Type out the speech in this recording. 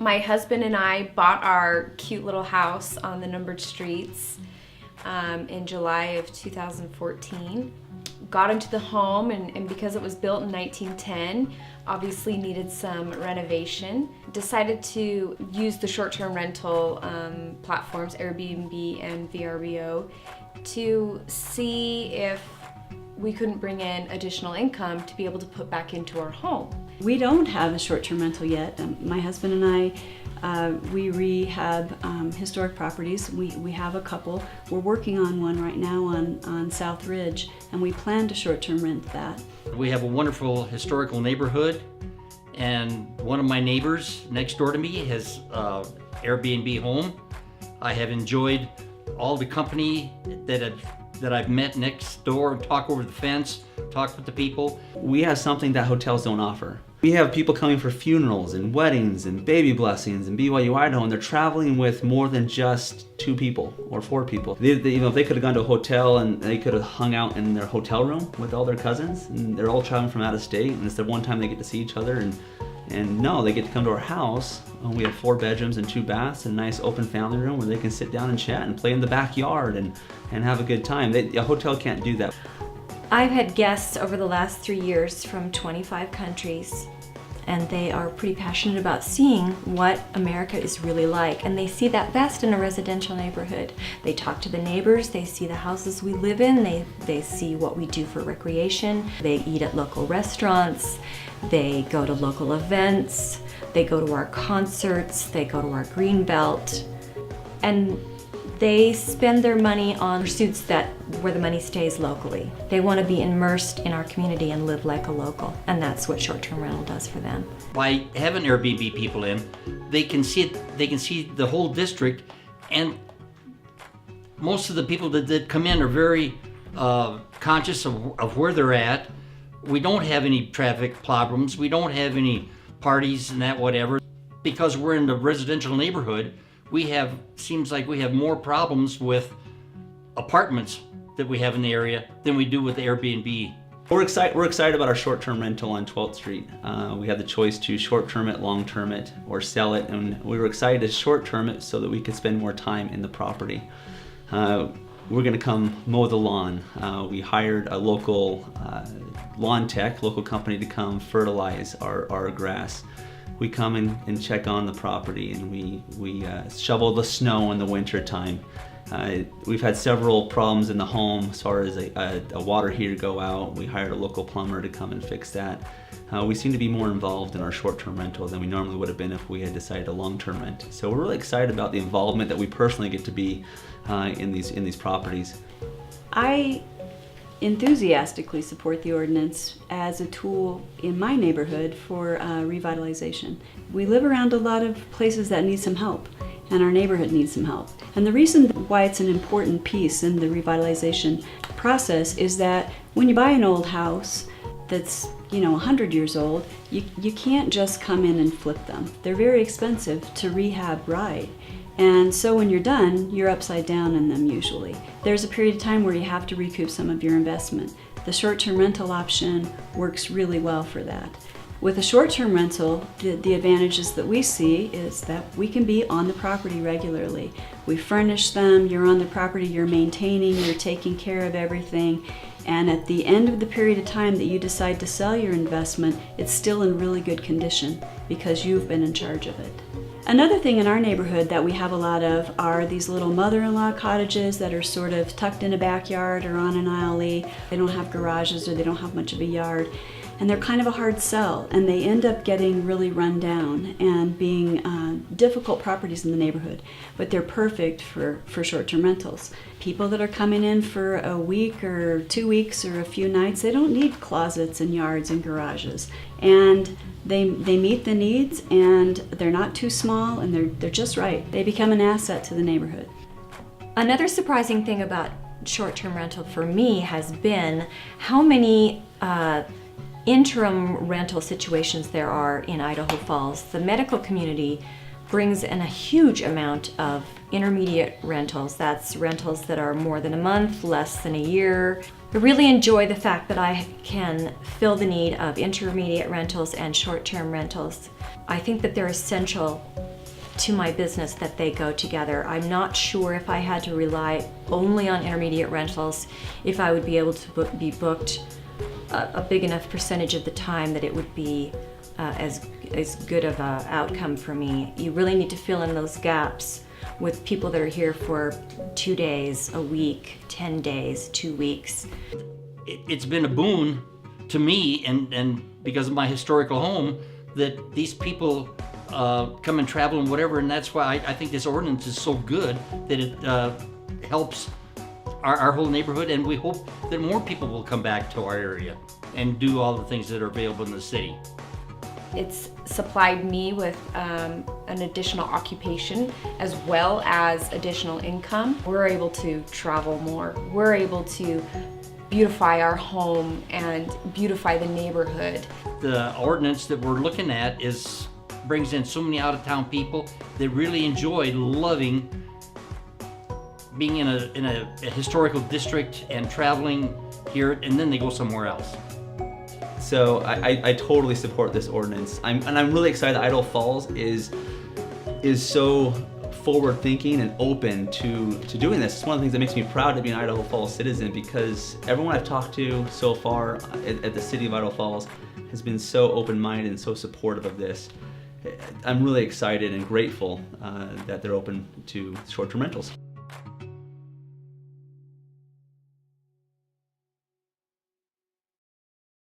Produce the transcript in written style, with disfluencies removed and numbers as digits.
My husband and I bought our cute little house on the numbered streets in July of 2014. Got into the home, and because it was built in 1910, obviously needed some renovation. Decided to use the short-term rental platforms, Airbnb and VRBO, to see if we couldn't bring in additional income to be able to put back into our home. We don't have a short-term rental yet. My husband and I, we rehab historic properties. We have a couple. We're working on one right now on South Ridge, and we plan to short-term rent that. We have a wonderful historical neighborhood, and one of my neighbors next door to me has Airbnb home. I have enjoyed all the company that I've met next door and talk over the fence, talk with the people. We have something that hotels don't offer. We have people coming for funerals and weddings and baby blessings in BYU, Idaho, and they're traveling with more than just 2 people or 4 people. If they could have gone to a hotel and they could have hung out in their hotel room with all their cousins, and they're all traveling from out of state, and it's the one time they get to see each other, and no, they get to come to our house. We have 4 bedrooms and 2 baths and a nice open family room where they can sit down and chat and play in the backyard and have a good time. A hotel can't do that. I've had guests over the last 3 years from 25 countries, and they are pretty passionate about seeing what America is really like, and they see that best in a residential neighborhood. They talk to the neighbors, they see the houses we live in, they see what we do for recreation, they eat at local restaurants, they go to local events, they go to our concerts, they go to our green belt, and they spend their money on pursuits where the money stays locally. They want to be immersed in our community and live like a local, and that's what short-term rental does for them. By having Airbnb people in, they can see it. They can see the whole district, and most of the people that come in are very conscious of where they're at. We don't have any traffic problems. We don't have any parties and that whatever. Because we're in the residential neighborhood, seems like we have more problems with apartments that we have in the area than we do with Airbnb. We're excited about our short-term rental on 12th Street. We have the choice to short-term it, long-term it, or sell it, and we were excited to short-term it so that we could spend more time in the property. We're going to come mow the lawn. We hired a local lawn tech, local company, to come fertilize our grass. We come in and check on the property, and we shovel the snow in the winter time. We've had several problems in the home as far as a water heater go out. We hired a local plumber to come and fix that. We seem to be more involved in our short-term rental than we normally would have been if we had decided a long-term rent. So we're really excited about the involvement that we personally get to be in these properties. I enthusiastically support the ordinance as a tool in my neighborhood for revitalization. We live around a lot of places that need some help, and our neighborhood needs some help. And the reason why it's an important piece in the revitalization process is that when you buy an old house that's 100 years old, you can't just come in and flip them. They're very expensive to rehab right. And so when you're done, you're upside down in them usually. There's a period of time where you have to recoup some of your investment. The short-term rental option works really well for that. With a short-term rental, the advantages that we see is that we can be on the property regularly. We furnish them, you're on the property, you're maintaining, you're taking care of everything. And at the end of the period of time that you decide to sell your investment, it's still in really good condition because you've been in charge of it. Another thing in our neighborhood that we have a lot of are these little mother-in-law cottages that are sort of tucked in a backyard or on an alley. They don't have garages or they don't have much of a yard. And they're kind of a hard sell, and they end up getting really run down and being difficult properties in the neighborhood. But they're perfect for short-term rentals. People that are coming in for a week or 2 weeks or a few nights, they don't need closets and yards and garages. And they meet the needs, and they're not too small, and they're just right. They become an asset to the neighborhood. Another surprising thing about short-term rental for me has been how many interim rental situations there are in Idaho Falls. The medical community brings in a huge amount of intermediate rentals. That's rentals that are more than a month, less than a year. I really enjoy the fact that I can fill the need of intermediate rentals and short-term rentals. I think that they're essential to my business that they go together. I'm not sure if I had to rely only on intermediate rentals, if I would be able to be booked a big enough percentage of the time that it would be as good of an outcome for me. You really need to fill in those gaps with people that are here for 2 days, a week, 10 days, 2 weeks. It's been a boon to me, and because of my historical home, that these people come and travel and whatever, and that's why I think this ordinance is so good that it helps our whole neighborhood, and we hope that more people will come back to our area and do all the things that are available in the city. It's supplied me with an additional occupation as well as additional income. We're able to travel more. We're able to beautify our home and beautify the neighborhood. The ordinance that we're looking at brings in so many out-of-town people that really enjoy loving being in a historical district and traveling here, and then they go somewhere else. So I totally support this ordinance. I'm really excited that Idaho Falls is so forward thinking and open to doing this. It's one of the things that makes me proud to be an Idaho Falls citizen, because everyone I've talked to so far at the city of Idaho Falls has been so open-minded and so supportive of this. I'm really excited and grateful that they're open to short-term rentals.